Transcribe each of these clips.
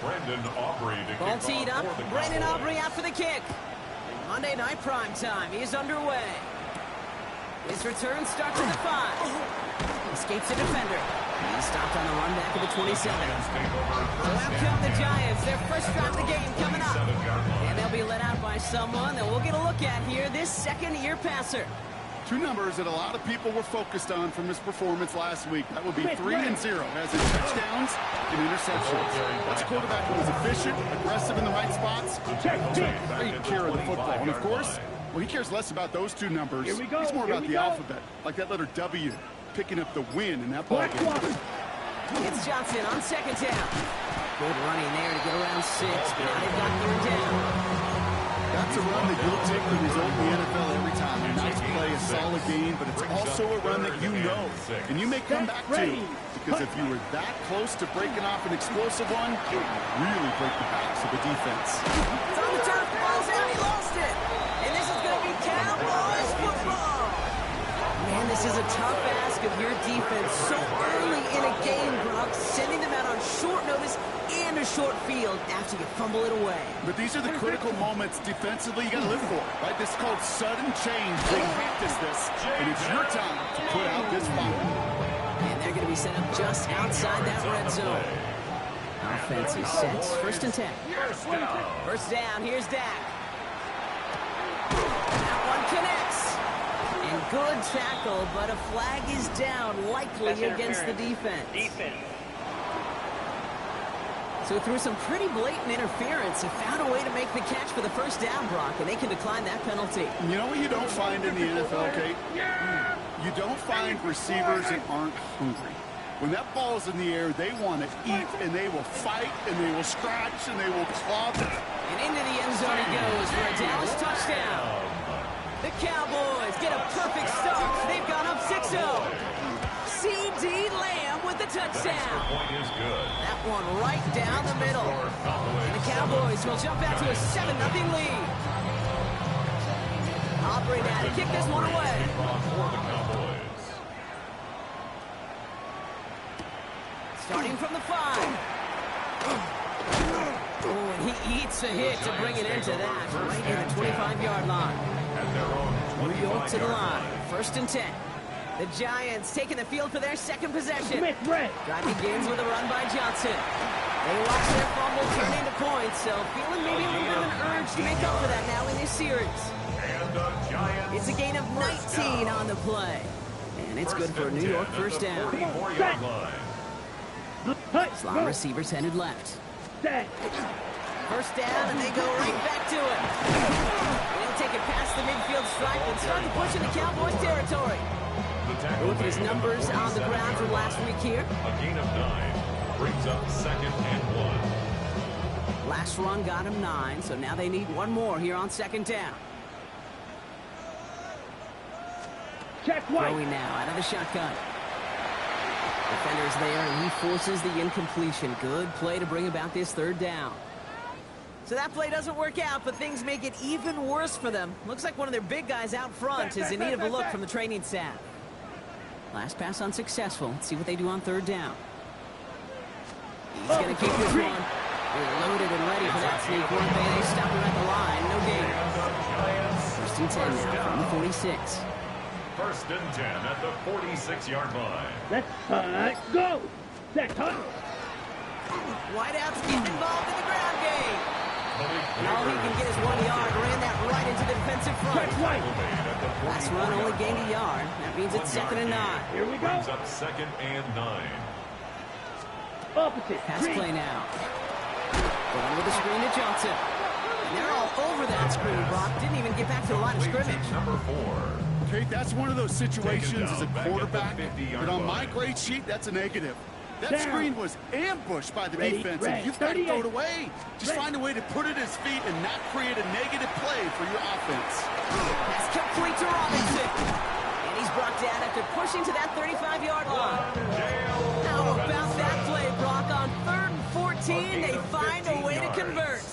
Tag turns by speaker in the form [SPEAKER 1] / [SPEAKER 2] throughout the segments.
[SPEAKER 1] Ball teed up. Brendan Aubrey out for the kick. Monday night prime time is underway. His return starts at the 5. Escapes the defender. He's stopped on the run back of the 27. So out come the Giants. Their first drive of the game coming up. And they'll be led out by someone that we'll get a look at here, this second-year passer.
[SPEAKER 2] Two numbers that a lot of people were focused on from his performance last week. That would be 3 and 0 as in touchdowns and interceptions. That's a quarterback who was efficient, aggressive in the right spots, great care of the football. And of course, well, he cares less about those two numbers. He's more about the alphabet, like that letter W, picking up the win in that ball game.
[SPEAKER 1] It's Johnson on second down. Good running there to get around 6, but now they've got third down.
[SPEAKER 2] That's a run that you'll take the result in the NFL every time. A nice play, a solid game, but it's also a run that you know, and you may come back to, because if you were that close to breaking off an explosive one, it would really break the backs of the defense.
[SPEAKER 1] It's on the turf, falls out, he lost it. And this is going to be Cowboys football. Man, this is a tough ask of your defense so early in a game, Brock, sending them out on short notice and a short field after you fumble it away.
[SPEAKER 2] But these are the critical moments defensively you got to live for, right? This is called sudden change. They practice this, and it's your time to put out this fire.
[SPEAKER 1] And they're going to be set up just outside that red zone. Offense is set. First and 10. First down. Here's Dak. That one connects. And good tackle, but a flag is down, likely against the defense. So through some pretty blatant interference, they found a way to make the catch for the first down, Brock, and they can decline that penalty.
[SPEAKER 2] You know what you don't find in the NFL, Kate? You don't find receivers that aren't hungry. When that ball's in the air, they want to eat, and they will fight, and they will scratch, and they will claw.
[SPEAKER 1] And into the end zone he goes for a Dallas touchdown. The Cowboys get a perfect start. They've gone up 6-0. C.D. Lamb with the touchdown. That one right down the middle. And the Cowboys will jump out to a 7-0 lead. Aubrey now to kick this one away. Starting from the 5. Oh, and he eats a hit to bring it into that. Right near the 25-yard line. New York to the line. First and 10. The Giants taking the field for their second possession. Driving gains with a run by Johnson. They watch their fumble turn into points, so feeling maybe a little bit of an urge to make up for that now in this series. It's a gain of 19 on the play. And it's good for a New York first down. Slot receivers headed left. First down, and they go right back to it. They'll take it past the midfield stripe and start to push into Cowboys territory. Look at his numbers on the ground from last week here.
[SPEAKER 3] A gain of 9 brings up 2nd and 1.
[SPEAKER 1] Last run got him 9, so now they need one more here on 2nd down. Throwing now out of the shotgun. Defender's there, and he forces the incompletion. Good play to bring about this 3rd down. So that play doesn't work out, but things make it even worse for them. Looks like one of their big guys out front is in need of a look from the training staff. Last pass unsuccessful. Let's see what they do on 3rd down. He's going to keep this one. They're loaded and ready for that sneak one. They stop him at the line. No gain. First and 10 now from the 46.
[SPEAKER 3] First and 10 at the 46-yard line.
[SPEAKER 4] Let's go. Set up.
[SPEAKER 1] Wideouts getting involved in the ground game. And all he can get is 1 yard. Ran that right into the defensive front. Last run only gained a yard. That means it's 2nd and 9.
[SPEAKER 4] Here we go.
[SPEAKER 3] Brings up 2nd and 9.
[SPEAKER 4] Opposite.
[SPEAKER 1] Pass play now. Going with the screen to Johnson. And they're all over that screen, Brock. Didn't even get back to the line of scrimmage.
[SPEAKER 3] Number 4.
[SPEAKER 2] Kate, that's one of those situations as a quarterback, but on my grade sheet, that's a negative. That screen was ambushed by the defense, and you've got to throw it away. Just find a way to put it at his feet and not create a negative play for your offense.
[SPEAKER 1] Pass complete to Robinson. And he's brought down after pushing to that 35-yard line. How about that play, Brock? On 3rd and 14, they find a way to convert.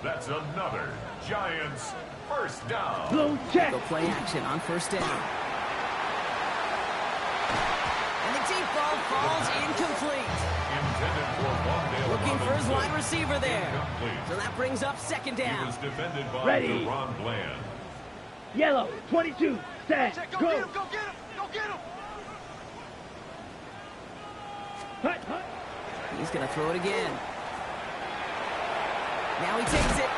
[SPEAKER 3] That's another Giants first down.
[SPEAKER 4] Blue check.
[SPEAKER 1] Go play action on 1st down. And the deep ball falls incomplete.
[SPEAKER 3] Intended for one.
[SPEAKER 1] Looking looking for his wide receiver there.
[SPEAKER 3] Incomplete.
[SPEAKER 1] So that brings up second
[SPEAKER 3] He
[SPEAKER 1] down.
[SPEAKER 3] was defended by
[SPEAKER 4] Ready.
[SPEAKER 3] Deron Bland.
[SPEAKER 4] Yellow, 22, set,
[SPEAKER 5] Go
[SPEAKER 4] go.
[SPEAKER 5] get him, go get him, go get him.
[SPEAKER 4] Hut, hut.
[SPEAKER 1] He's going to throw it again. Now he takes it.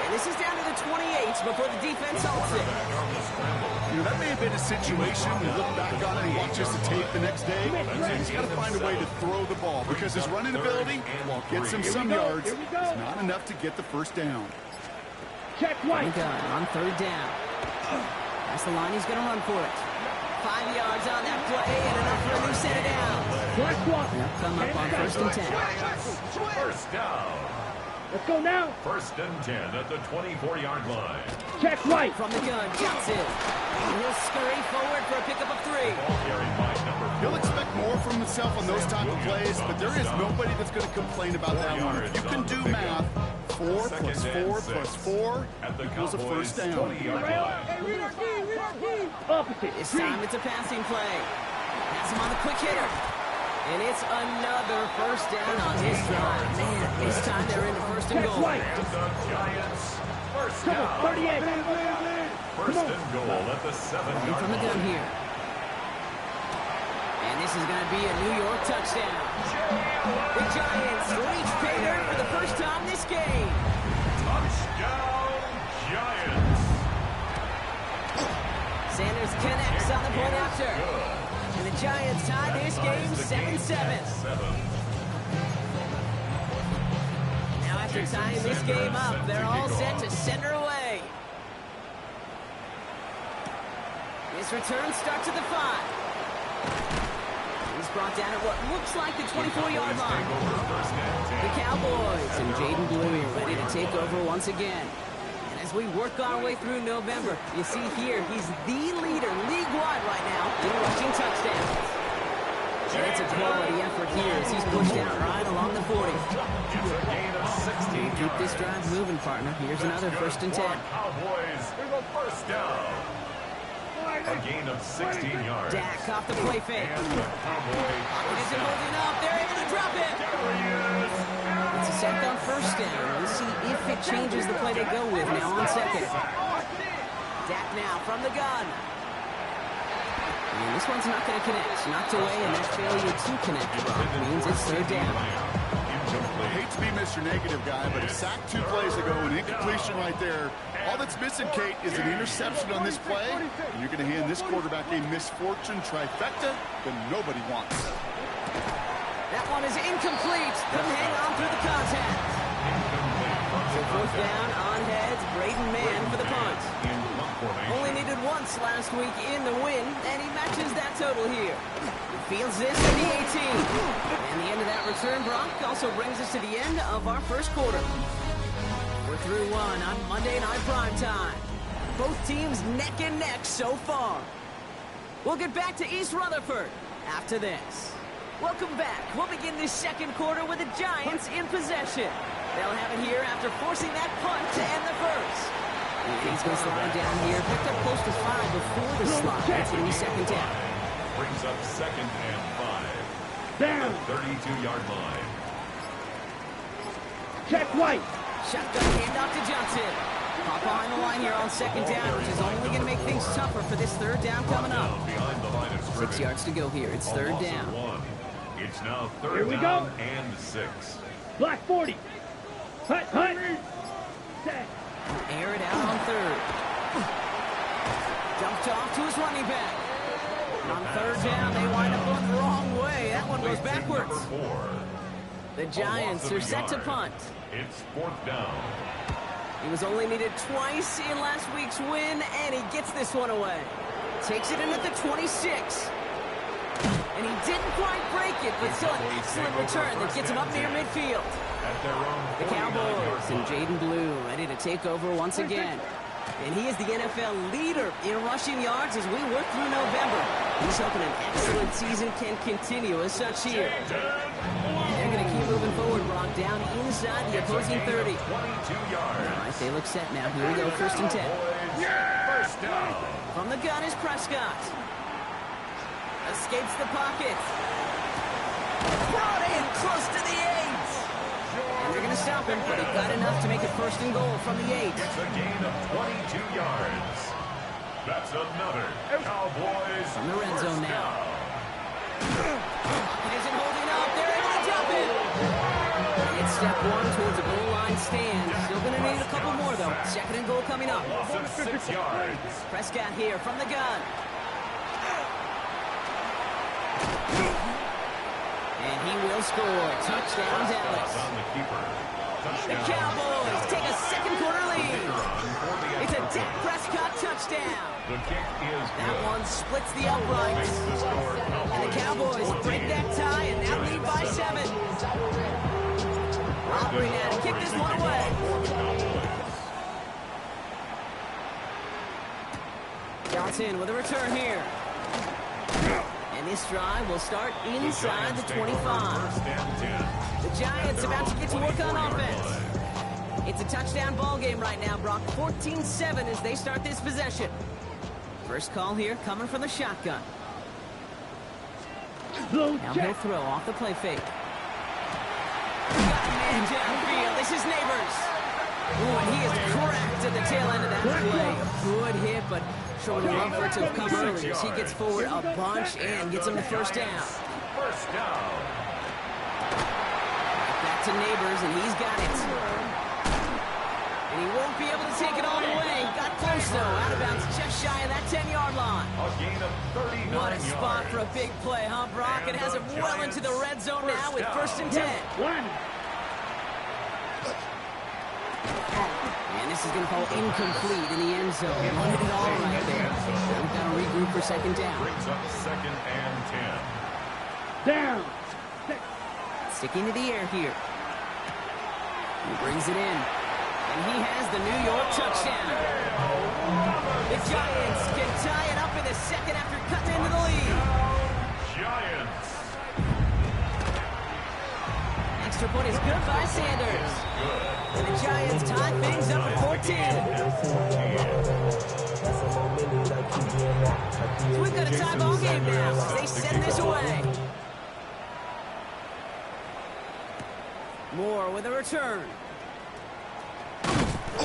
[SPEAKER 1] And this is down to the 28 before the defense halts it.
[SPEAKER 2] You know, that may have been a situation. You look back on it and watch us the tape the next day. He's got to find a way to throw the ball because his running ability, while gets him some yards, is not enough to get the first down.
[SPEAKER 4] Check white.
[SPEAKER 1] Gun on third down. That's the line. He's going to run for it. 5 yards on that play and enough for a new set of downs.
[SPEAKER 4] Black one.
[SPEAKER 1] They'll come up on first and 10.
[SPEAKER 3] First down.
[SPEAKER 4] Let's go now.
[SPEAKER 3] First and 10 at the 24-yard line.
[SPEAKER 4] Check white.
[SPEAKER 1] From the gun, Johnson. He'll scurry forward for a pickup of 3.
[SPEAKER 3] Ball carried by number 4.
[SPEAKER 2] He'll expect more from himself on those type of plays, but there is nobody that's going to complain about that one. If you can do math, 4 plus 4 plus 4
[SPEAKER 3] at the
[SPEAKER 2] equals a first down.
[SPEAKER 3] 20-yard line.
[SPEAKER 4] Opposite.
[SPEAKER 1] This time it's a passing play. Pass him on the quick hitter. And it's another first down on this drive. Man, this time they're into first and
[SPEAKER 4] Check
[SPEAKER 1] goal.
[SPEAKER 4] white.
[SPEAKER 3] And the Giants first
[SPEAKER 4] Come on,
[SPEAKER 3] down.
[SPEAKER 4] 38.
[SPEAKER 3] First and goal at the
[SPEAKER 1] Running
[SPEAKER 3] 7-yard
[SPEAKER 1] from the gun
[SPEAKER 3] line.
[SPEAKER 1] here. And this is going to be a New York touchdown. The Giants reach pay dirt for the first time this game.
[SPEAKER 3] Touchdown Giants.
[SPEAKER 1] Sanders connects on the point after. And the Giants tie this game 7-7. Now after tying this game up, they're all set to send her away. This return starts at the 5. He's brought down at what looks like the 24-yard line. The Cowboys and Jaden Blue ready to take over once again. And as we work our way through November, you see here, he's the leader league-wide right now in rushing touchdowns. And it's a quality effort here as he's pushed out right along the 40.
[SPEAKER 3] It's a gain of 16
[SPEAKER 1] Keep this drive moving, partner. Here's another first and 10.
[SPEAKER 3] Cowboys with a first down. A gain of 16 yards.
[SPEAKER 1] Dak off the play fake.
[SPEAKER 3] And the Cowboys
[SPEAKER 1] Isn't holding up. They're able to drop it. It's a sack on first down. We'll see if it changes the play they go with now on second. Dak now from the gun. And this one's not going to connect. Knocked away, and that failure to connect, Brock, means it's third down.
[SPEAKER 2] I hate to be Mr. Negative guy, but a sack 2 plays ago, an incompletion right there. All that's missing, Kate, is an interception on this play. And you're going to hand this quarterback a misfortune trifecta that nobody wants.
[SPEAKER 1] That one is incomplete. Couldn't hang on through the contact. So fourth down on heads. Braden Mann for the punt. Only needed once last week in the win, and he matches that total here. He fields this at the 18. And the end of that return, Brock, also brings us to the end of our first quarter. We're through one on Monday Night Primetime. Both teams neck and neck so far. We'll get back to East Rutherford after this. Welcome back. We'll begin this second quarter with the Giants in possession. They'll have it here after forcing that punt to end the first. He's going to slide down here. Picked up close to 5 before the slide. That's going to be second down.
[SPEAKER 3] Brings up second and 5.
[SPEAKER 4] Down.
[SPEAKER 3] At the 32-yard line.
[SPEAKER 4] Check white.
[SPEAKER 1] Shotgun handoff to Johnson. Pop behind the line here on second down, which is only going to make things tougher for this third down coming up.
[SPEAKER 3] Behind the line of
[SPEAKER 1] 6 yards to go here. It's third down.
[SPEAKER 3] It's now third
[SPEAKER 4] Here we
[SPEAKER 3] down
[SPEAKER 4] go.
[SPEAKER 3] and 6.
[SPEAKER 4] Black 40. Hut, hut. Set.
[SPEAKER 1] Air it out on third. Dumped off to his running back. On third down, they wind up going the wrong way. That one goes backwards.
[SPEAKER 3] Number 4.
[SPEAKER 1] The Giants are set to punt.
[SPEAKER 3] It's fourth down.
[SPEAKER 1] He was only needed twice in last week's win, and he gets this one away. Takes it in at the 26. And he didn't quite break it, but still an excellent return that gets him up near midfield.
[SPEAKER 3] At their own
[SPEAKER 1] The Cowboys and Jaden Blue ready to take over once again. And he is the NFL leader in rushing yards as we work through November. He's hoping an excellent season can continue as such here. They're going to keep moving forward, Brock, down inside the opposing 30.
[SPEAKER 3] 22 yards.
[SPEAKER 1] All right, they look set now. Here we go, first and 10.
[SPEAKER 3] First down.
[SPEAKER 1] From the gun is Prescott. Escapes the pocket. Brought in close to the 8. to stop him, but he got enough to make it 1st and goal from the 8.
[SPEAKER 3] It's a gain of 22 yards. That's another Cowboys
[SPEAKER 1] From the red zone
[SPEAKER 3] first
[SPEAKER 1] now.
[SPEAKER 3] down.
[SPEAKER 1] It isn't holding up. They're able to drop it. It's step 1 towards a goal line stand. Still going to need a couple more, though. 2nd and goal coming up.
[SPEAKER 3] Loss of 6 yards.
[SPEAKER 1] Prescott here from the gun. And he will score. Touchdown, Dallas.
[SPEAKER 3] On the keeper.
[SPEAKER 1] The
[SPEAKER 3] Touchdown.
[SPEAKER 1] Cowboys take a 2nd quarter lead. It's a Dak Prescott touchdown.
[SPEAKER 3] The kick is
[SPEAKER 1] That
[SPEAKER 3] good.
[SPEAKER 1] one splits the uprights.
[SPEAKER 3] Makes the score
[SPEAKER 1] And the Cowboys break that tie and now lead by 7. Robbery now to kick this one away. Johnson with a return here. And this drive will start inside the 25.
[SPEAKER 3] First and 10.
[SPEAKER 1] The Giants about to get to work on offense. It's a touchdown ball game right now, Brock. 14-7 as they start this possession. First call here coming from the shotgun. Now he'll throw off the play fake. Got a man downfield. This is Neighbors. Ooh, and he is cracked at the tail end of that play. Good hit, but showing love for it to have come early as he gets forward a bunch and gets him the 1st down.
[SPEAKER 3] First down.
[SPEAKER 1] Back to Neighbors, and he's got it. And he won't be able to take it all the way. Got close, though. Out of bounds, just shy of that 10-yard line.
[SPEAKER 3] A gain of 39
[SPEAKER 1] What a spot
[SPEAKER 3] yards.
[SPEAKER 1] for a big play, huh, Brock? It has him well into the red zone now with 1st and 10. And this is going to fall incomplete in the end zone. Wanted it all right there. Now we've got to regroup for 2nd down.
[SPEAKER 3] Brings up 2nd and 10.
[SPEAKER 4] Down.
[SPEAKER 1] Sticking to the air here. He brings it in. And he has the New York touchdown. The Giants can tie it up in the 2nd after cutting into the lead.
[SPEAKER 3] Giants.
[SPEAKER 1] Extra point is good by Sanders. And the Giants tie things up at 14. So we've got a tie ball game now as they send this away. Moore with a return.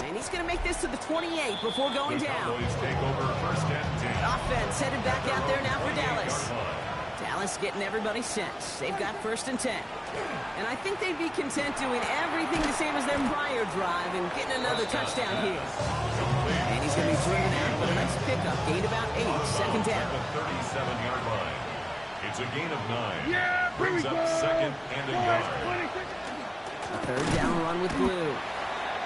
[SPEAKER 1] And he's going to make this to the 28 before going
[SPEAKER 3] The
[SPEAKER 1] down.
[SPEAKER 3] Cowboys take over 1st and 10.
[SPEAKER 1] Offense headed back out there now for Dallas. Dallas getting everybody set. They've got 1st and 10. And I think they'd be content doing everything the same as their prior drive and getting another touchdown here. And he's going to be driven out, but a nice pickup. Gain about 8, 2nd down.
[SPEAKER 3] The 37-yard line. It's a gain of 9.
[SPEAKER 4] Yeah,
[SPEAKER 3] Brings up 2nd and a yard.
[SPEAKER 1] A 3rd down run with Blue.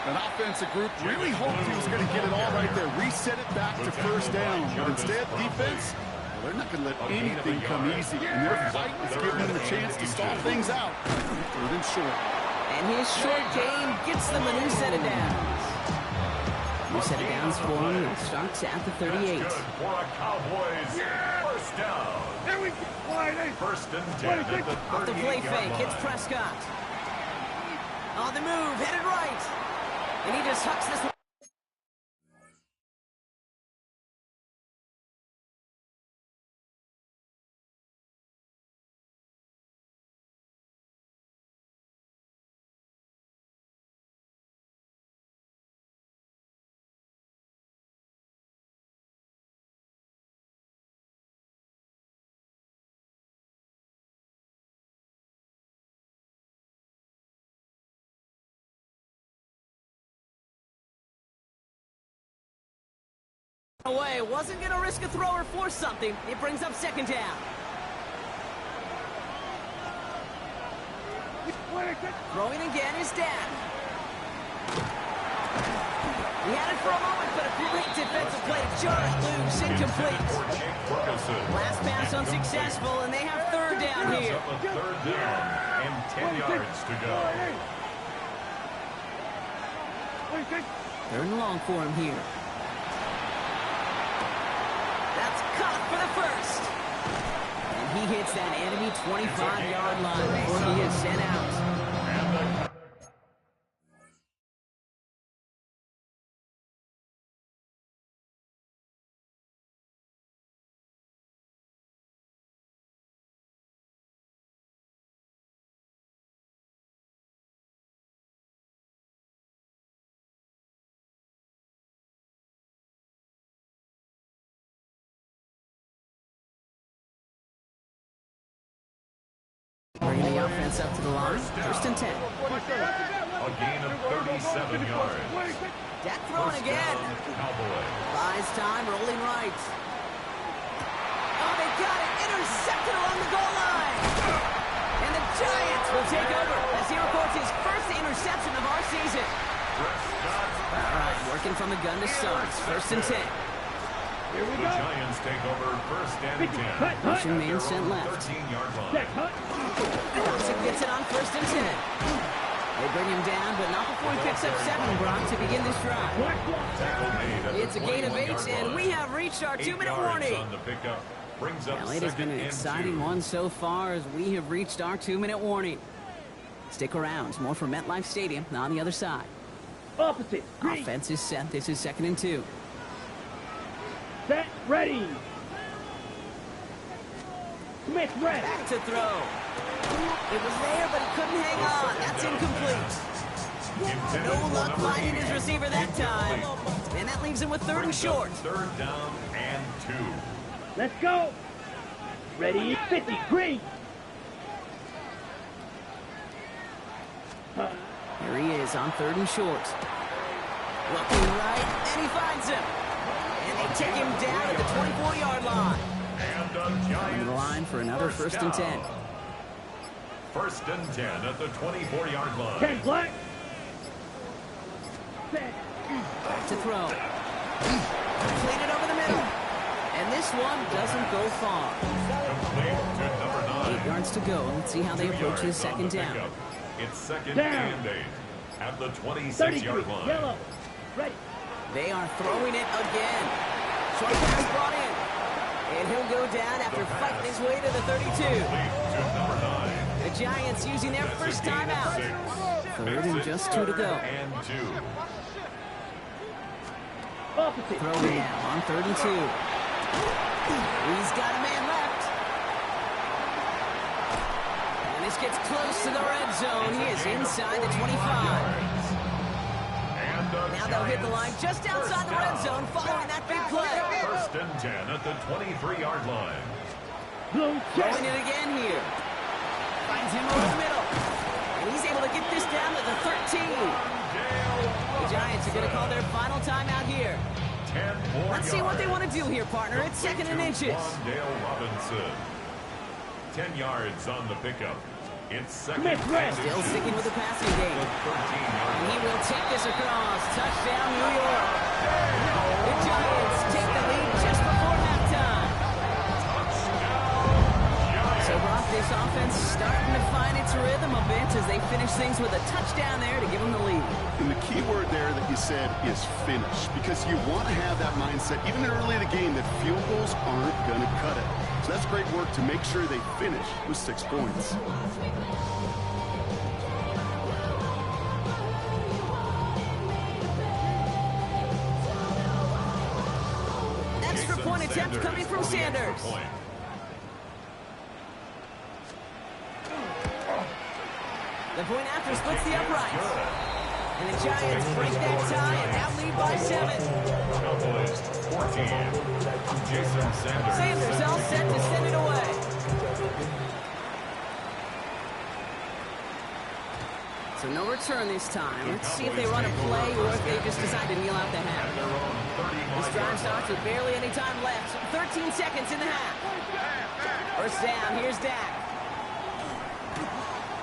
[SPEAKER 2] An offensive group really hoped he was going to get it all right there, reset it back to 1st down. But instead, defense, well, they're not going to let anything come easy. And their fight is giving them the chance to stall things out. 3rd and short.
[SPEAKER 1] And his short game gets them a new set of downs. New set of downs for him. It starts at the 38.
[SPEAKER 3] That's good for a Cowboys first down.
[SPEAKER 4] There we go.
[SPEAKER 3] 1st and 10 at the 38-yard
[SPEAKER 1] Off the play fake,
[SPEAKER 3] line.
[SPEAKER 1] it's Prescott. On the move, headed right. And he just hucks this one. Away, wasn't going to risk a throw or force something. It brings up 2nd down. Throwing again is Dak. He had it for a moment, but a great defensive play. Just loose, incomplete. Last pass unsuccessful, and they have 3rd down here.
[SPEAKER 3] Up a 3rd down and 10 yards to go.
[SPEAKER 1] 3rd and long for him here. That's caught for the 1st. And he hits that enemy 25-yard line before he is sent out. Bringing the offense up to the line. First and 10.
[SPEAKER 3] A gain of 37 yards.
[SPEAKER 1] Dak throwing again.
[SPEAKER 3] Cowboys.
[SPEAKER 1] Buys time, rolling right. Oh, they got it. Intercepted along the goal line. And the Giants will take over as he records his first interception of our season. All right, working from the gun to start. First and 10.
[SPEAKER 4] Here we
[SPEAKER 3] The
[SPEAKER 4] go.
[SPEAKER 3] Giants take over first and 10.
[SPEAKER 1] Motion man sent left.
[SPEAKER 3] 13-yard line.
[SPEAKER 4] Check, hut.
[SPEAKER 1] Dawson gets it on first and 10. They bring him down, but not before he picks up 7, Brock, to begin this drive.
[SPEAKER 4] Black block.
[SPEAKER 3] Tackle made at
[SPEAKER 1] It's a
[SPEAKER 3] the
[SPEAKER 1] gain of 8,
[SPEAKER 3] 21-yard
[SPEAKER 1] and
[SPEAKER 3] line.
[SPEAKER 1] we have reached our
[SPEAKER 3] 8
[SPEAKER 1] 2-minute
[SPEAKER 3] yards
[SPEAKER 1] warning.
[SPEAKER 3] on the pickup. Brings up
[SPEAKER 1] Well, it has been an
[SPEAKER 3] second and
[SPEAKER 1] exciting
[SPEAKER 3] 2.
[SPEAKER 1] one so far as we have reached our 2-minute warning. Stick around. More from MetLife Stadium on the other side.
[SPEAKER 4] Opposite. Green.
[SPEAKER 1] Offense is set. This is 2nd and 2.
[SPEAKER 4] Set. Ready. Smith red.
[SPEAKER 1] Back to throw. It was there, but he couldn't hang on. That's incomplete.
[SPEAKER 3] Intended
[SPEAKER 1] No
[SPEAKER 3] for
[SPEAKER 1] luck
[SPEAKER 3] number
[SPEAKER 1] finding
[SPEAKER 3] 8.
[SPEAKER 1] his receiver that time. And that leaves him with 3rd and
[SPEAKER 3] Brings up
[SPEAKER 1] short.
[SPEAKER 3] 3rd down and 2.
[SPEAKER 4] Let's go. Ready. 50. Green.
[SPEAKER 1] Here he is on 3rd and short. Looking right, and he finds him. And they take him down at the 24-yard line.
[SPEAKER 3] And the
[SPEAKER 1] On the
[SPEAKER 3] Giants
[SPEAKER 1] line for another first and 10.
[SPEAKER 3] down. First and 10 at the 24-yard line.
[SPEAKER 4] 10 black. Set.
[SPEAKER 1] Back to throw. Clean it over the middle. And this one doesn't go far.
[SPEAKER 3] Complete to number 9.
[SPEAKER 1] 8 yards to go. Let's see how they
[SPEAKER 3] 2
[SPEAKER 1] approach
[SPEAKER 3] yards
[SPEAKER 1] his
[SPEAKER 3] on
[SPEAKER 1] second
[SPEAKER 3] the
[SPEAKER 1] down.
[SPEAKER 3] pickup. It's second
[SPEAKER 4] Down.
[SPEAKER 3] and 8 at the
[SPEAKER 4] 33.
[SPEAKER 3] 26-yard line.
[SPEAKER 4] Yellow. Ready.
[SPEAKER 1] They are throwing it again. Short pass brought in. And he'll go down after fighting his way to the 32.
[SPEAKER 3] Complete to number 9.
[SPEAKER 1] The Giants using their
[SPEAKER 3] That's a
[SPEAKER 1] first
[SPEAKER 3] gain of
[SPEAKER 1] timeout.
[SPEAKER 3] 6.
[SPEAKER 1] 3rd and
[SPEAKER 3] Makes it
[SPEAKER 1] just 2 to go.
[SPEAKER 3] 3rd and 2.
[SPEAKER 4] Opposite.
[SPEAKER 1] Throwing now on 3rd and 2. He's got a man left. And this gets close to the red zone. He is inside the 25.
[SPEAKER 3] And the
[SPEAKER 1] Now they'll hit the line
[SPEAKER 3] Giants
[SPEAKER 1] just outside the red zone following that big play.
[SPEAKER 3] First and 10 at the 23-yard line.
[SPEAKER 4] Blue check.
[SPEAKER 1] Throwing it again here. Finds him over the middle. And he's able to get this down to the 13. The Giants are going to call their final timeout here.
[SPEAKER 3] 10 more
[SPEAKER 1] Let's see what they want to do here, partner. It's 2nd and inches.
[SPEAKER 3] Wandale Robinson. 10 yards on the pickup. It's second
[SPEAKER 4] Smith
[SPEAKER 3] and
[SPEAKER 4] red.
[SPEAKER 1] Still sticking with the passing
[SPEAKER 3] the
[SPEAKER 1] game.
[SPEAKER 3] 13-yard
[SPEAKER 1] And he
[SPEAKER 3] line.
[SPEAKER 1] will take this across. Touchdown, New York. The Giants take the lead just before halftime. So, Brock, this offense starting to find its rhythm a bit as they finish things with a touchdown there to give them the lead.
[SPEAKER 2] And the key word there that you said is finish, because you want to have that mindset, even early in the game, that field goals aren't going to cut it. So that's great work to make sure they finish with 6 points.
[SPEAKER 1] Extra
[SPEAKER 3] Jason
[SPEAKER 1] point attempt
[SPEAKER 3] Sanders
[SPEAKER 1] coming from
[SPEAKER 3] for the extra
[SPEAKER 1] Sanders.
[SPEAKER 3] point.
[SPEAKER 1] The point after splits the
[SPEAKER 3] Good.
[SPEAKER 1] uprights. And the Giants break that tie and now lead by 7.
[SPEAKER 3] Cowboys 14. Jason Sanders.
[SPEAKER 1] Sanders all set to send it away. So no return this time. Let's see if they run a play or if they just decide to kneel out the half.
[SPEAKER 3] Their own
[SPEAKER 1] This
[SPEAKER 3] 30-yard
[SPEAKER 1] drive starts with barely any time left. 13 seconds in the half. First down, here's Dak.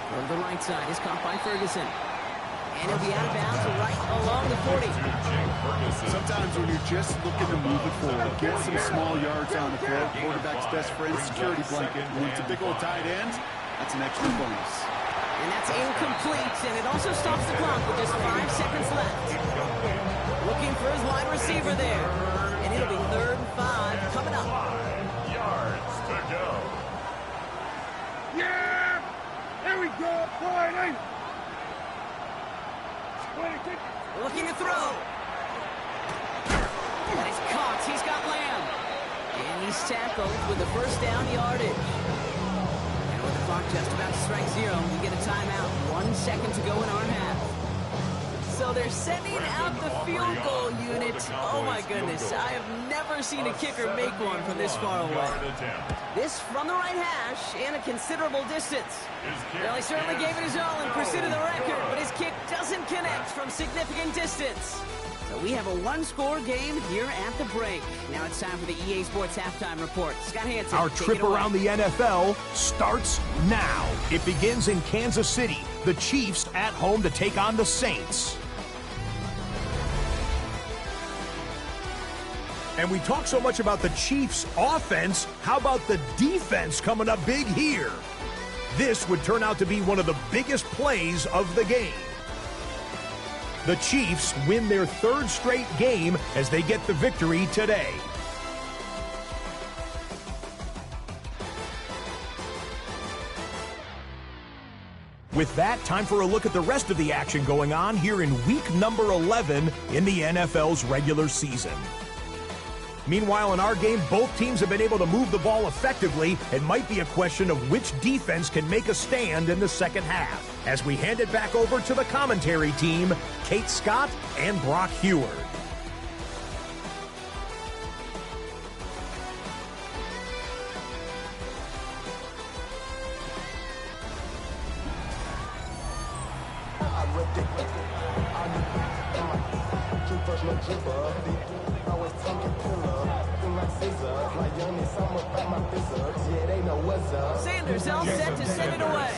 [SPEAKER 1] Over the right side is caught by Ferguson. And he'll be out of bounds right along the 40.
[SPEAKER 3] Jake Ferguson.
[SPEAKER 2] Sometimes when you're just looking to move it forward, get some small yards on the throw, quarterback's best friend, security blanket. When it's a big old tight end, that's an extra bonus.
[SPEAKER 1] And that's incomplete, and it also stops the clock with just 5 seconds left. Looking for his wide receiver there. And it'll be 3rd and 5 coming up.
[SPEAKER 3] 5 yards to go.
[SPEAKER 4] Yeah! There we go. Friday.
[SPEAKER 1] Looking to throw. And he's caught. He's got Lamb. And he's tackled with the first down yardage. And with the clock just about to strike 0, we get a timeout. 1 second to go in our half. So they're sending out the field goal unit. Oh my goodness, I have never seen a kicker make one from this far away.
[SPEAKER 3] 7-yard attempt.
[SPEAKER 1] This from the right hash and a considerable distance. Well, he certainly gave it his all in pursuit of the record, but his kick doesn't connect from significant distance. So we have a one-score game here at the break. Now it's time for the EA Sports Halftime Report. Scott Hansen,
[SPEAKER 5] our trip around the NFL starts now. It begins in Kansas City. The Chiefs at home to take on the Saints. And we talk so much about the Chiefs' offense. How about the defense coming up big here? This would turn out to be one of the biggest plays of the game. The Chiefs win their third straight game as they get the victory today. With that, time for a look at the rest of the action going on here in week number 11 in the NFL's regular season. Meanwhile, in our game, both teams have been able to move the ball effectively. It might be a question of which defense can make a stand in the second half. As we hand it back over to the commentary team, Kate Scott and Brock Heward.
[SPEAKER 1] Sanders all set to send it away.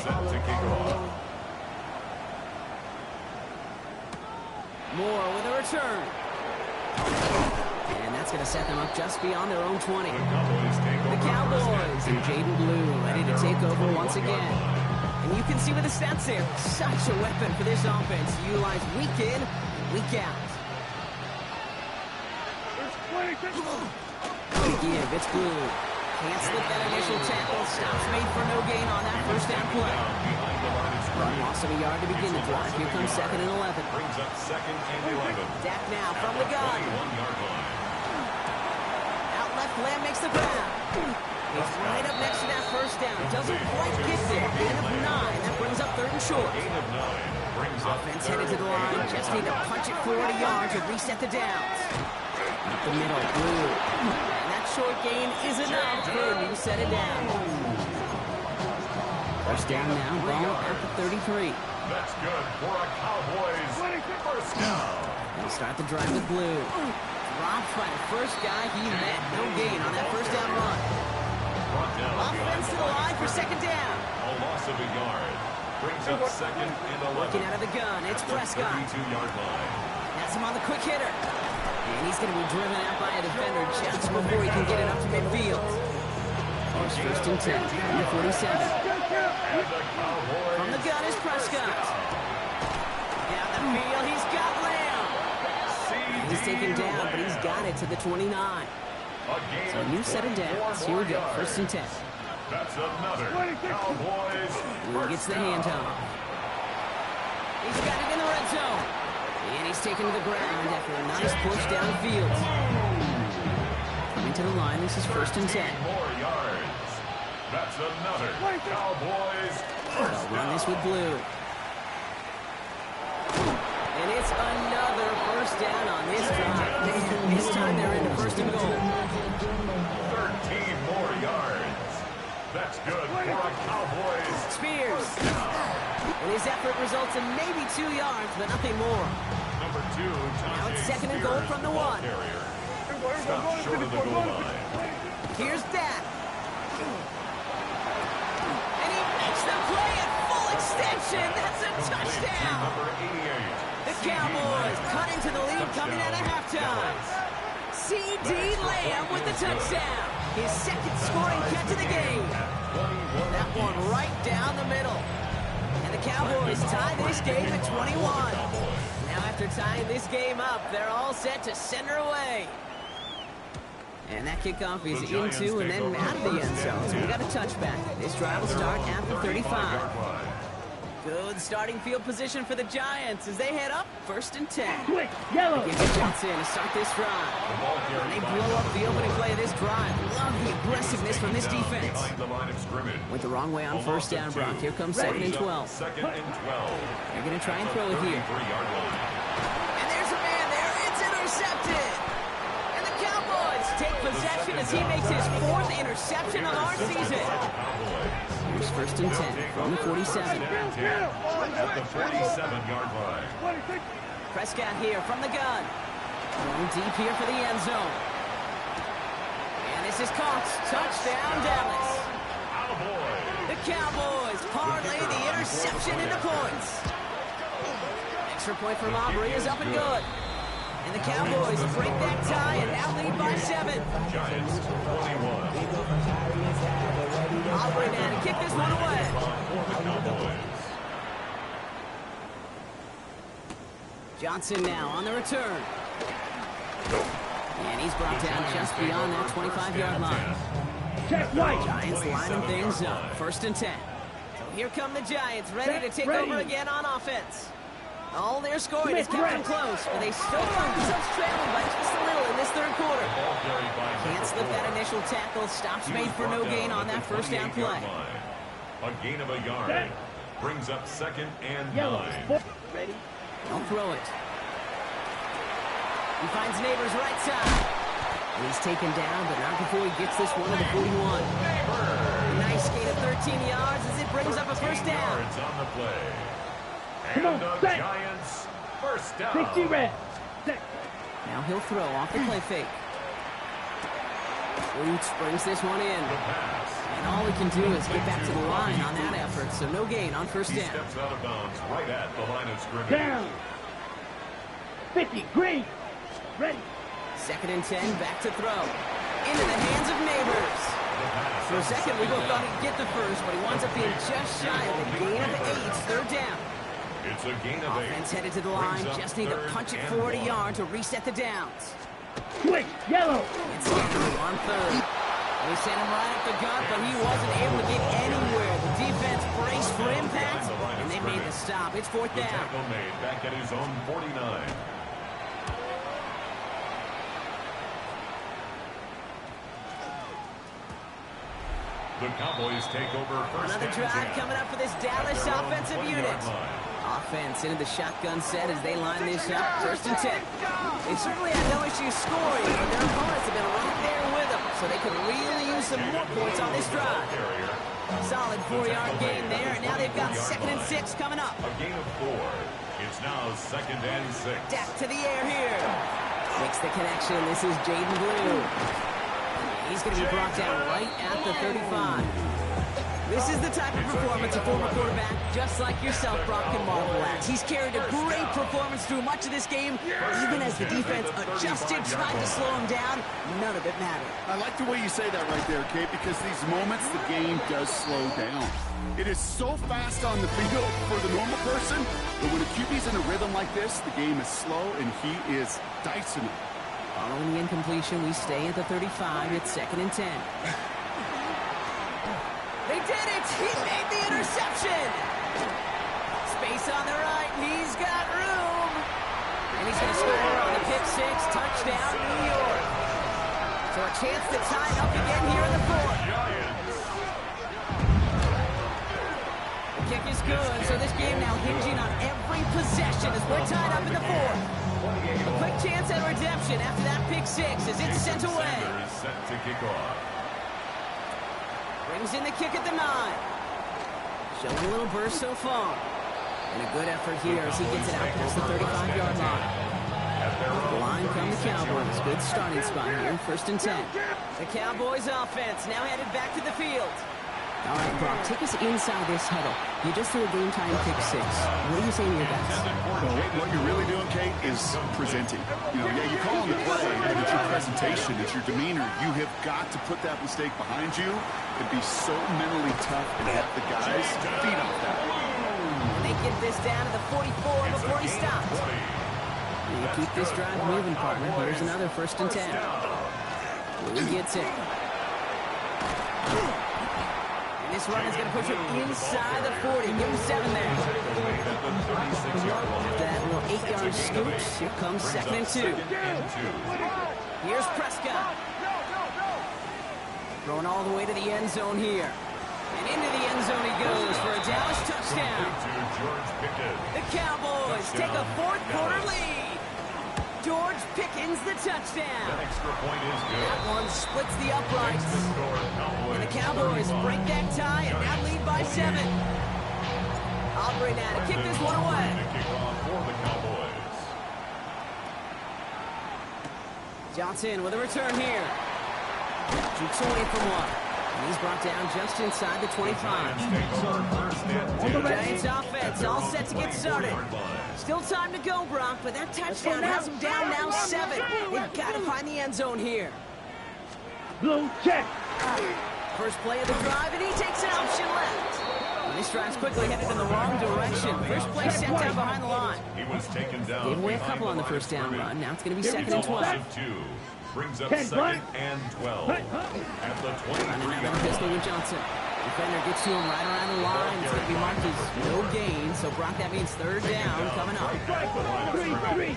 [SPEAKER 1] Moore with a return. And that's going to set them up just beyond their own 20. The Cowboys and Jaden Blue ready to take over once again. And you can see with the stats here, such a weapon for this offense to utilize week in, week out. Give, it's Blue. Can't slip that initial tackle. Stops made for no gain on that first down play. Loss of a yard to begin the drive. Here comes 2nd and 11.
[SPEAKER 3] Brings up 2nd and 11.
[SPEAKER 1] Dak now from the gun. Out left, Lamb makes the grab. He's right up next to that first down. Doesn't quite get there. Gain of 9. That brings up 3rd and short.
[SPEAKER 3] Gain of 9 brings up
[SPEAKER 1] Offense headed to the line. Just need to punch it 40 yards to reset the downs. Up the middle, Blue. And that short gain is enough for a new set of downs. First down now, ball at the 33.
[SPEAKER 3] That's good for a Cowboys first down.
[SPEAKER 1] They'll start the drive with Blue. Dropped by the first guy he met. No gain on that first down run. Offense to the line for 2nd down.
[SPEAKER 3] A loss of a yard. Brings up 2nd and 11.
[SPEAKER 1] Looking out of the gun, it's Prescott.
[SPEAKER 3] 32-yard line.
[SPEAKER 1] That's him on the quick hitter. And he's going to be driven out by a defender just before he can get it up to midfield. Here's 1st and 10 from the 47. From the gun is Prescott. Down the field, he's got Lamb. He's taken down, but he's got it to the 29. So a new set of downs. Here we go, 1st and 10.
[SPEAKER 3] That's another Cowboys.
[SPEAKER 1] Blue gets the handoff. He's got it in the red zone. And he's taken to the ground after a nice push downfield. Coming to the line, this is 1st and 10.
[SPEAKER 3] More yards. That's another Cowboys.
[SPEAKER 1] They'll run this with Blue. And it's another first down on this drive. This time they're into 1st and goal.
[SPEAKER 3] 13 more yards. That's good for a Cowboys.
[SPEAKER 1] Spears. And his effort results in maybe 2 yards, but nothing more.
[SPEAKER 3] Number 2,
[SPEAKER 1] Now it's 2nd and goal from the 1.
[SPEAKER 3] Stop short of the goal line.
[SPEAKER 1] Here's Dak. And he makes the play at full extension. That's a touchdown.
[SPEAKER 3] Number 88.
[SPEAKER 1] The Cowboys cut into the lead coming out of halftime. C.D. Lamb with the touchdown. His 2nd scoring catch of the game. That one right down the middle. And the Cowboys tie this game at 21. Now after tying this game up, they're all set to send her away. And that kickoff is into and then out of the end zone. So we got a touchback. This drive will start at the 35. Good starting field position for the Giants as they head up 1st and 10.
[SPEAKER 4] Quick, yellow.
[SPEAKER 1] Give it Johnson to start this drive. And they blow up the opening play of this drive. Love the aggressiveness from this defense. Went the wrong way on 1st down, Brock. Here comes 2nd and 12.
[SPEAKER 3] 2nd and 12.
[SPEAKER 1] They're going to try and throw it here. And there's a man there. It's intercepted. And the Cowboys take possession as he makes his 4th interception of our season. Here's 1st and 10 from the 47.
[SPEAKER 3] At the 47-yard line.
[SPEAKER 1] Prescott here from the gun. Going deep here for the end zone. And this is caught. Touchdown, Dallas. The Cowboys parlay the interception into points. Extra point from Aubrey is up and good. And the Cowboys break that tie and now lead by 7.
[SPEAKER 3] Giants 21.
[SPEAKER 1] Aubrey now to kick this one away. Johnson now on the return. And he's brought down just beyond that 25-yard line.
[SPEAKER 4] Check right.
[SPEAKER 1] Giants lining things up. 1st and 10. So here come the Giants, ready to take over again on offense. All their scoring has kept them close, but they still find themselves trailing by just a little in this 3rd quarter. Can't slip that initial tackle. Stops made for no gain on that 1st down play.
[SPEAKER 3] A gain of a yard. Brings up 2nd and 9.
[SPEAKER 4] Ready.
[SPEAKER 1] Don't throw it. He finds Neighbors right side. And he's taken down, but not before he gets this one to the 41. Nice gain of 13 yards as it brings up a 1st down.
[SPEAKER 3] Yards on the play.
[SPEAKER 4] Come
[SPEAKER 3] And
[SPEAKER 4] on,
[SPEAKER 3] the
[SPEAKER 4] set.
[SPEAKER 3] Giants 1st down.
[SPEAKER 4] 60 red. Set.
[SPEAKER 1] Now he'll throw off the play fake. Roots brings this one in.
[SPEAKER 3] The pass.
[SPEAKER 1] And all he can do is get back to the line on that effort, so no gain on 1st
[SPEAKER 3] He
[SPEAKER 1] down.
[SPEAKER 3] steps out of bounds right at the line of scrimmage.
[SPEAKER 4] Down. 50 green. Ready.
[SPEAKER 1] 2nd and 10, back to throw. Into the hands of Neighbors. For a second, we both thought he'd get the 1st, but he winds up being just shy of a gain of 8. 3rd down.
[SPEAKER 3] It's a gain of 8.
[SPEAKER 1] Offense headed to the line, just need to punch it 40 yards to reset the downs.
[SPEAKER 4] Quick. Yellow.
[SPEAKER 1] Instead, on 3rd. They sent him right up the gut, but he wasn't able to get anywhere. The defense braced for impact, and they made the stop. It's 4th
[SPEAKER 3] The
[SPEAKER 1] down.
[SPEAKER 3] tackle made back at his own 49. The Cowboys take over 1st
[SPEAKER 1] Another
[SPEAKER 3] and
[SPEAKER 1] drive
[SPEAKER 3] 10.
[SPEAKER 1] coming up for this Dallas
[SPEAKER 3] At their own
[SPEAKER 1] offensive
[SPEAKER 3] 20-yard
[SPEAKER 1] unit.
[SPEAKER 3] line.
[SPEAKER 1] Offense into the shotgun set as they line this up. 1st and 10. They certainly had no issue scoring, but their opponents have been right there with them, so they could really use some more points on this drive.
[SPEAKER 3] Carrier.
[SPEAKER 1] Solid 4-yard gain there, and now they've got 2nd and 6 coming up.
[SPEAKER 3] A gain of 4. It's now 2nd and 6.
[SPEAKER 1] Dak to the air here. Makes the connection. This is Jaden Blue. He's going to be brought down right at the 35. This is the type of performance a former quarterback, just like yourself, Brock, can marvel at. He's carried a great performance through much of this game, even as the defense adjusted, tried to slow him down. None of it mattered.
[SPEAKER 2] I like the way you say that right there, Kate, because these moments the game does slow down. It is so fast on the field for the normal person, but when a QB's in a rhythm like this, the game is slow and he is dicing it.
[SPEAKER 1] Following the incompletion, we stay at the 35. It's 2nd and 10. They did it! He made the interception! Space on the right, and he's got room! And he's going to score on the pick 6, touchdown, New York. So a chance to tie it up again here in the 4th. The kick is good, so this game now hinging on every possession as we're tied up in the 4th. A quick chance at redemption after that pick 6 as it's sent away.
[SPEAKER 3] Sander is set to kick off.
[SPEAKER 1] Brings in the kick at the 9. Showing a little burst so far. And a good effort here as he gets it out past the 35-yard line. The line come the Cowboys. Good starting spot here. 1st and 10. The Cowboys offense now headed back to the field. All right, Brock, take us inside this huddle. You just threw a game-time pick 6. What are you saying to your guys?
[SPEAKER 2] Well, what you're really doing, Kate, is presenting. You know, yeah, you're calling the play, but it's your presentation, it's your demeanor. You have got to put that mistake behind you and be so mentally tough and help the guys feed off that.
[SPEAKER 1] And they get this down to the 44 before he stops. You keep this drive moving, partner. Here's another 1st and 10. Louis gets it. And this run is going to push him inside the 40. Give him 7 there. After that little 8-yard scoop, here comes 2nd and 2. Here's Prescott. Throwing all the way to the end zone here. And into the end zone he goes for a Dallas touchdown. The Cowboys take a 4th quarter lead. George Pickens the touchdown.
[SPEAKER 3] That extra point is good.
[SPEAKER 1] That one splits the uprights.
[SPEAKER 3] Makes the score Cowboys
[SPEAKER 1] And the Cowboys
[SPEAKER 3] 35,
[SPEAKER 1] break that tie and now lead by 7. Aubrey now to kick this one away.
[SPEAKER 3] To kick off for the Cowboys.
[SPEAKER 1] Johnson with a return here. Shoots away from one. And he's brought down just inside the 25. Giants offense all set to get started. Still time to go, Brock, but that touchdown has them down now 7. They've got to find the end zone here.
[SPEAKER 4] Blue check.
[SPEAKER 1] First play of the drive, and he takes an option left. And this drive's quickly headed in the wrong direction. First play set down behind the line.
[SPEAKER 3] He was taken down.
[SPEAKER 1] Gave away a couple on the first down run. Now it's going to be second and 12.
[SPEAKER 3] Brings up
[SPEAKER 4] 10,
[SPEAKER 3] second and 12 at the 23-yard
[SPEAKER 1] Pistol
[SPEAKER 3] line.
[SPEAKER 1] with Johnson. Defender gets to him right around the line. It's going to be marked as no gain. So, Brock, that means third down coming up.
[SPEAKER 4] 3-3.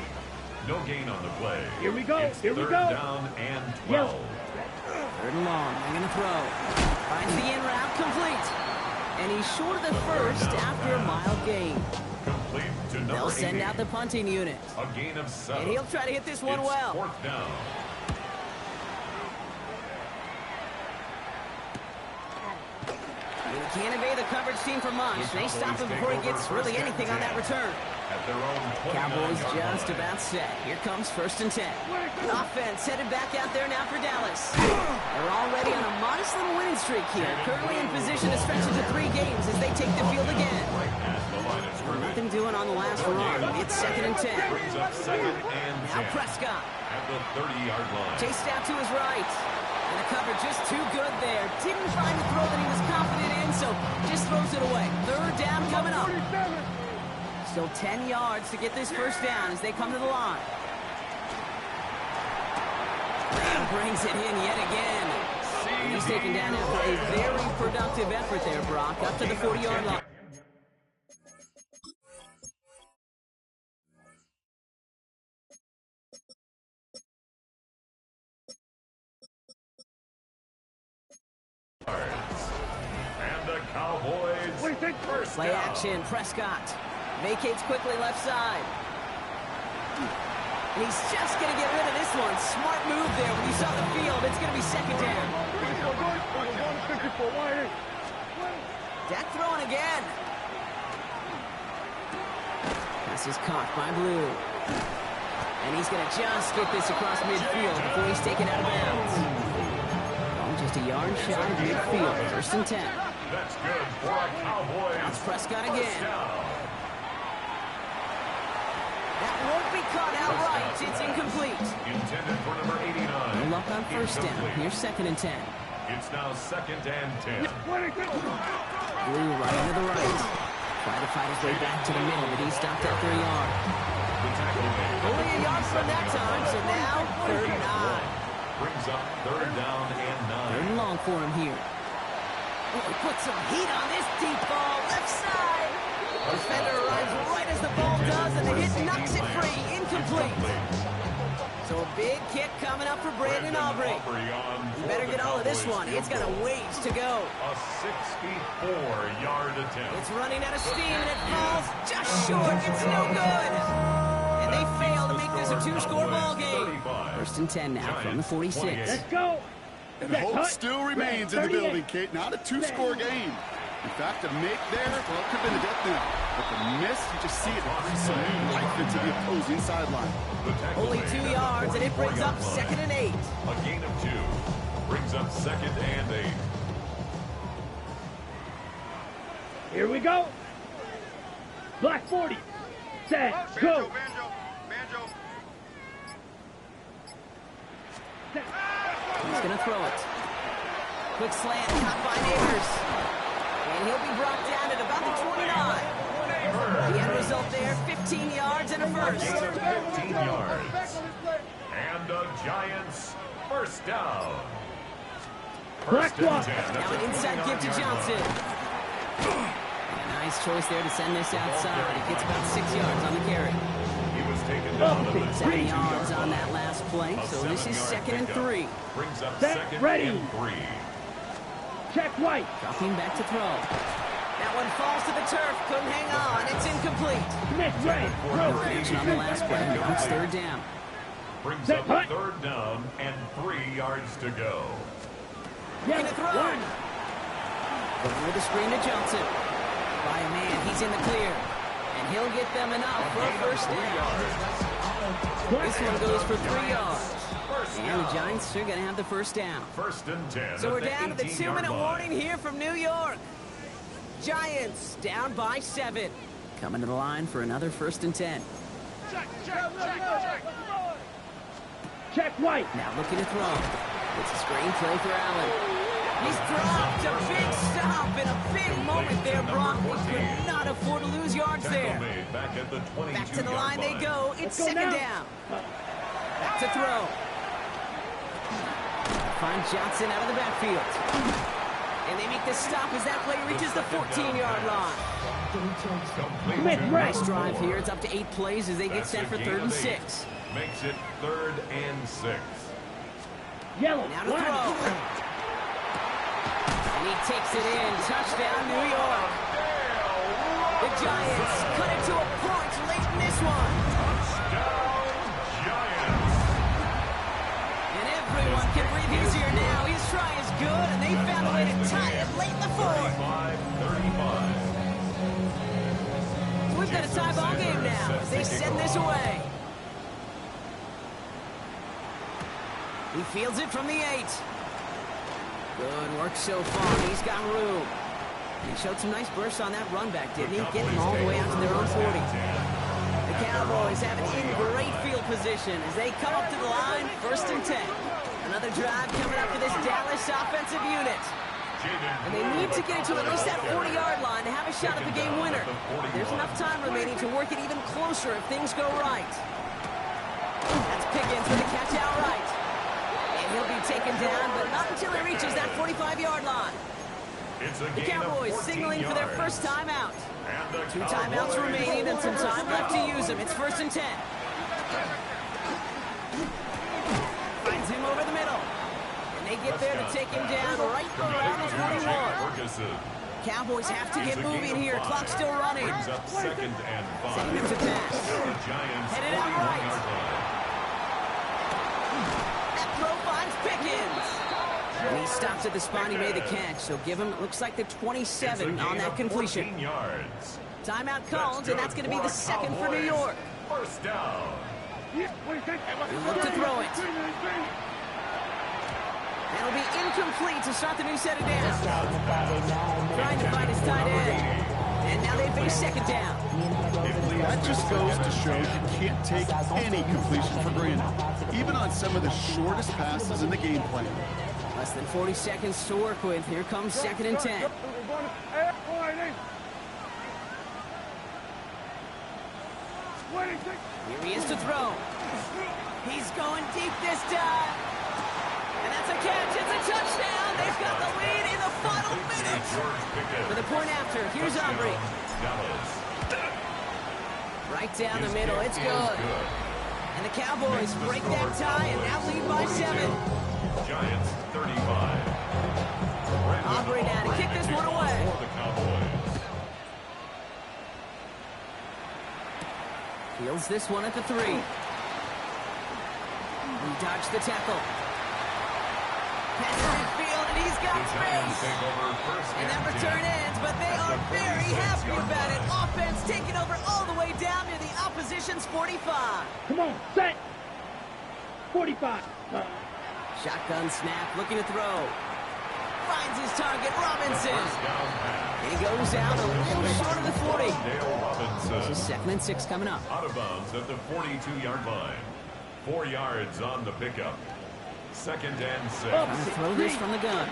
[SPEAKER 3] No gain on the play.
[SPEAKER 4] Here we go.
[SPEAKER 3] It's
[SPEAKER 4] Here we
[SPEAKER 3] third
[SPEAKER 4] go.
[SPEAKER 3] down and 12.
[SPEAKER 1] Third and long. They're going to throw. Finds the in route complete. And he's short of the first after a mile gain.
[SPEAKER 3] Complete to number
[SPEAKER 1] They'll send
[SPEAKER 3] 80.
[SPEAKER 1] out the punting unit.
[SPEAKER 3] A gain of 7.
[SPEAKER 1] And he'll try to hit this one
[SPEAKER 3] It's
[SPEAKER 1] well.
[SPEAKER 3] fourth down.
[SPEAKER 1] And he can't evade the coverage team for much. They stop him before he gets really anything on that return.
[SPEAKER 3] At their own
[SPEAKER 1] Cowboys
[SPEAKER 3] 29-yard
[SPEAKER 1] just
[SPEAKER 3] line.
[SPEAKER 1] about set. Here comes first and 10. Offense headed back out there now for Dallas. They're already on a modest little winning streak here. Currently in position to stretch into 3 games as they take the field again.
[SPEAKER 3] Right at the line of scrimmage.
[SPEAKER 1] Nothing doing on the last run. It's second and 10.
[SPEAKER 3] Brings up second and 10
[SPEAKER 1] Now Prescott.
[SPEAKER 3] at the 30-yard line.
[SPEAKER 1] Chased out to his right. And the cover just too good there. Didn't find the throw that he was confident in, so just throws it away. Third down coming up. Still 10 yards to get this first down as they come to the line. And brings it in yet again. And he's taken down after a very productive effort there, Brock, up to the 40-yard line.
[SPEAKER 3] And the Cowboys first
[SPEAKER 1] Play
[SPEAKER 3] down.
[SPEAKER 1] action, Prescott. Vacates quickly left side. And he's just going to get rid of this one. Smart move there. When you saw the field, it's going to be second down. Dak throwing again. This is caught by Blue. And he's going to just get this across midfield before he's taken out of bounds. Oh, just a yard shy of midfield. First and 10.
[SPEAKER 3] That's good for a Cowboys.
[SPEAKER 1] That's Prescott again.
[SPEAKER 3] First down.
[SPEAKER 1] That won't be caught outright. It's incomplete.
[SPEAKER 3] Intended for number 89.
[SPEAKER 1] No luck on first down.
[SPEAKER 3] Incomplete.
[SPEAKER 1] Here's second and 10.
[SPEAKER 3] It's now second and 10.
[SPEAKER 1] Blue right into the right. Try to fight his way back to the middle, but he stopped after a yard.
[SPEAKER 3] The tackle made.
[SPEAKER 1] Only a yard from that time, so now third and 9.
[SPEAKER 3] Brings up third down and
[SPEAKER 1] Third
[SPEAKER 3] 9.
[SPEAKER 1] and long for him here. Oh, he put some heat on this deep ball. Left side. Defender arrives right as the ball does, and the hit knocks it free. Incomplete. So a big kick coming up for Brandon Aubrey. You better get all of this one. It's got a ways to go.
[SPEAKER 3] A 64-yard attempt.
[SPEAKER 1] It's running out of steam, and it falls just short. It's no good. And they fail to make this a 2-score ball game. First and 10 now from the 46.
[SPEAKER 4] Let's go.
[SPEAKER 2] And hope still remains in the building, Kate. Not a 2-score game. In fact, a make there, well, it could have been a death knell. But the miss, you just see it breathe some new life into the opposing sideline.
[SPEAKER 1] Only 2 yards, and it brings up second and 8.
[SPEAKER 3] A gain of 2. Brings up second and 8.
[SPEAKER 4] Here we go. Black 40. Set. Go.
[SPEAKER 1] He's going to throw it. Quick slant, caught by Neighbors. And he'll be brought down at about the 29. The end result there, 15 yards and a first.
[SPEAKER 3] Gain of 15 yards. And the Giants first down. First and 10.
[SPEAKER 1] Now an inside give to Johnson. A nice choice there to send this outside. It gets about 6 yards on the carry.
[SPEAKER 3] He was taken down at the
[SPEAKER 1] 7 yards
[SPEAKER 3] 22-yard
[SPEAKER 1] on
[SPEAKER 3] line.
[SPEAKER 1] that last play, so this is
[SPEAKER 3] 7-yard
[SPEAKER 1] second and
[SPEAKER 3] pickup.
[SPEAKER 1] 3.
[SPEAKER 3] Brings up
[SPEAKER 4] Set,
[SPEAKER 3] second
[SPEAKER 4] ready.
[SPEAKER 3] and 3.
[SPEAKER 4] Check white.
[SPEAKER 1] Dropping back to throw. That one falls to the turf. Couldn't hang on. It's incomplete.
[SPEAKER 4] Smith right.
[SPEAKER 1] Conversion on the last play. Now it's third down.
[SPEAKER 3] brings up third down and 3 yards to go.
[SPEAKER 1] Gonna throw. Over the screen to Johnson. By a man, he's in the clear. And he'll get them enough for a first down. This one goes for 3 yards. And the Giants are going to have the first down.
[SPEAKER 3] First and 10.
[SPEAKER 1] So we're down to the 2-minute warning here from New York. Giants down by 7. Coming to the line for another first and 10.
[SPEAKER 4] Check White.
[SPEAKER 1] Now looking to throw. It's a screen play for Allen. He's dropped a big stop in a big moment there, Brock. They could not afford to lose yards there.
[SPEAKER 3] Back at the 22
[SPEAKER 1] Back to the line they go. It's second down. Back to throw. Find Johnson out of the backfield. And they make the stop as that play reaches the 14-yard line. Nice drive here. It's up to 8 plays as they get set for 3rd and 6.
[SPEAKER 3] Makes it 3rd and 6.
[SPEAKER 4] Yellow.
[SPEAKER 1] Now to throw. And he takes it in. Touchdown, New York. The Giants cut it to a point late in this one.
[SPEAKER 3] Touchdown, Giants.
[SPEAKER 1] And everyone can breathe easier now. His try is good, and they found a way to tie it late in the 4th.
[SPEAKER 3] 35-35.
[SPEAKER 1] So we've got a tie ball game now as they send this away. He fields it from the 8. Good work so far. He's got room. He showed some nice bursts on that run back, didn't he? Getting all the way out to their own 40. The Cowboys have it in great field position as they come up to the line, 1st and 10. Another drive coming up for this Dallas offensive unit. And they need to get it to at least that 40-yard line to have a shot at the game winner. There's enough time remaining to work it even closer if things go right. That's Pickens with a catch outright. And he'll be taken down, but not until he reaches that 45-yard line. The Cowboys signaling for their first timeout. 2 timeouts remaining and some time left to use them. It's 1st and 10. Finds him over the middle. And they get there to take him down right around the 41. Cowboys have to get moving here. Clock still running.
[SPEAKER 3] Second and 5.
[SPEAKER 1] Sending him to pass. Headed out right. That throw finds Pickens. And he stops at the spot he made the catch. So give him, it looks like the 27 on that completion. Timeout called, and that's going to be the 2nd for New York.
[SPEAKER 3] First down.
[SPEAKER 1] He look to throw it. That'll be incomplete to start the new set of downs. Trying to find his tight end. And now they face 2nd down.
[SPEAKER 2] That just goes to show you can't take any completion for granted, even on some of the shortest passes in the game plan.
[SPEAKER 1] Less than 40 seconds to work with. Here comes 2nd and 10. Here he is to throw. He's going deep this time. And that's a catch. It's a touchdown. They've got the lead in the final minutes. For the point after, here's Aubrey. Right down the middle. It's good. And the Cowboys break that tie and now lead by 7.
[SPEAKER 3] Giants 35.
[SPEAKER 1] Aubrey now to kick this one away.
[SPEAKER 3] For the Cowboys.
[SPEAKER 1] Fields this one at the 3. He dodged the tackle. Passes midfield, and he's got space. And that return ends, but they are very happy about it. Offense taking over all the way down near the opposition's 45.
[SPEAKER 4] Come on, set. 45.
[SPEAKER 1] Shotgun snap, looking to throw. Finds his target, Robinson. And he goes out a little short of the 40. This is 2nd and 6 coming up.
[SPEAKER 3] Out of bounds at the 42-yard line. 4 yards on the pickup. 2nd and 6.
[SPEAKER 1] Trying to throw this from the gun.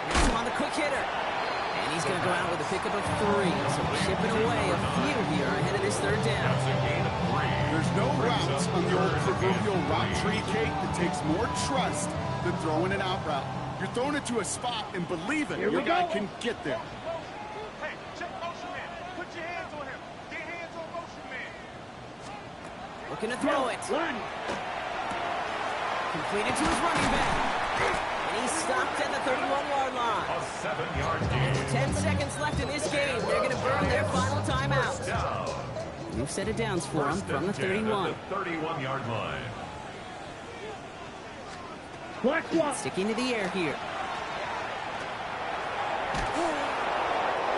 [SPEAKER 1] Next him on the quick hitter. And he's going to go out with a pickup of 3. So chipping away a few here ahead of this 3rd down.
[SPEAKER 2] There's no routes on the old proverbial route tree cake that takes more trust than throwing an out route. You're throwing it to a spot and believe it, your guy can get there.
[SPEAKER 6] Hey, check motion man. Put your hands on him. Get hands on motion man.
[SPEAKER 1] Looking to throw it. Completed to his running back. And he stopped at the 31-yard line.
[SPEAKER 3] A 7-yard gain.
[SPEAKER 1] 10 seconds left in this game. They're going to burn their final timeout. New set of downs for him
[SPEAKER 3] First
[SPEAKER 1] from the
[SPEAKER 3] and 10
[SPEAKER 1] 31.
[SPEAKER 3] at the 31-yard line.
[SPEAKER 4] Black swap.
[SPEAKER 1] Sticking to the air here.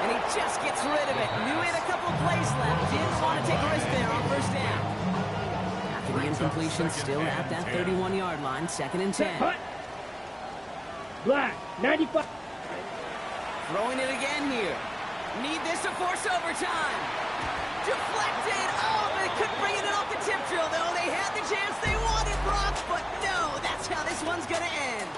[SPEAKER 1] And he just gets rid of it. Knew he had a couple of plays left. Didn't want to take a risk there on first down. After the incompletion, still at that 31-yard line, 2nd and 10.
[SPEAKER 4] Cut. Black, 95.
[SPEAKER 1] Throwing it again here. Need this to force overtime. Deflected. Oh, they couldn't bring it off the tip drill, though. They had the chance they wanted, Brock, but no, that's how this one's going to end.